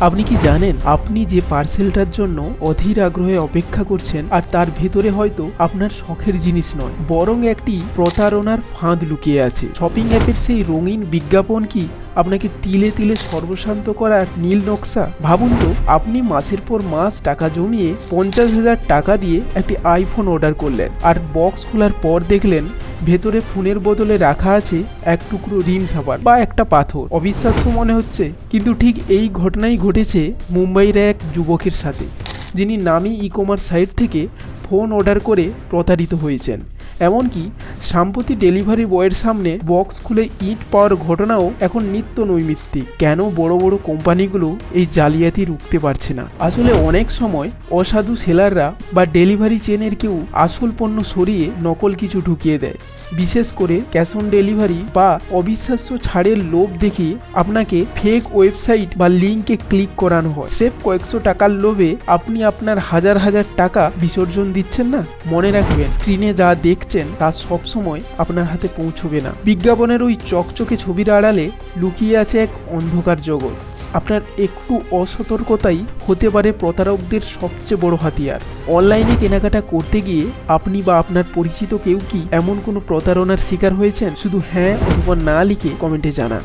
আপনি কি জানেন আপনি যে পার্সেলটার জন্য অধীর আগ্রহে অপেক্ষা করছেন আর তার ভেতরে হয়তো আপনার শখের জিনিস নয়, বরং একটি প্রতারণার ফাঁদ লুকিয়ে আছে। শপিং অ্যাপের সেই রঙিন বিজ্ঞাপন কি আপনাকে তিলে তিলে সর্বশান্ত করার নীল নকশা? ভাবুন তো, আপনি মাসের পর মাস টাকা জমিয়ে 50,000 টাকা দিয়ে একটি আইফোন অর্ডার করলেন, আর বক্স খোলার পর দেখলেন ভেতরে ফোনের বদলে রাখা আছে এক টুকরো রিন সাবান বা একটা পাথর। অবিশ্বাস্য মনে হচ্ছে, কিন্তু ঠিক এই ঘটনাই ঘটেছে মুম্বাইয়ের এক যুবকের সাথে, যিনি নামী ই কমার্স সাইট থেকে ফোন অর্ডার করে প্রতারিত হয়েছেন। এমনকি সাম্প্রতি ডেলিভারি বয়ের সামনে বক্স খুলে ইট পাওয়ার ঘটনাও এখন নিত্য নৈমিত্তিক। কেন বড় বড় কোম্পানিগুলো এই জালিয়াতি রুখতে পারছে না? আসলে অনেক সময় অসাধু সেলাররা বা ডেলিভারি চেনের কেউ আসল পণ্য সরিয়ে নকল কিছু ঢুকিয়ে দেয়। বিশেষ করে ক্যাশ অন ডেলিভারি বা অবিশ্বাস্য ছাড়ের লোভ দেখিয়ে আপনাকে ফেক ওয়েবসাইট বা লিঙ্কে ক্লিক করানো হয়। স্রেফ কয়েকশো টাকার লোভে আপনি আপনার হাজার হাজার টাকা বিসর্জন দিচ্ছেন না। মনে রাখবেন, স্ক্রিনে যা দেখছেন তা সবসময় আপনার হাতে পৌঁছবে না। বিজ্ঞাপনের ওই চকচকে ছবির আড়ালে লুকিয়ে আছে এক অন্ধকার জগৎ। আপনার একটু অসতর্কতাই হতে পারে প্রতারকদের সবচেয়ে বড় হাতিয়ার। অনলাইনে কেনাকাটা করতে গিয়ে আপনি বা আপনার পরিচিত কেউ কি এমন কোনো প্রতারণার শিকার হয়েছেন? শুধু হ্যাঁ অথবা না লিখে কমেন্টে জানান।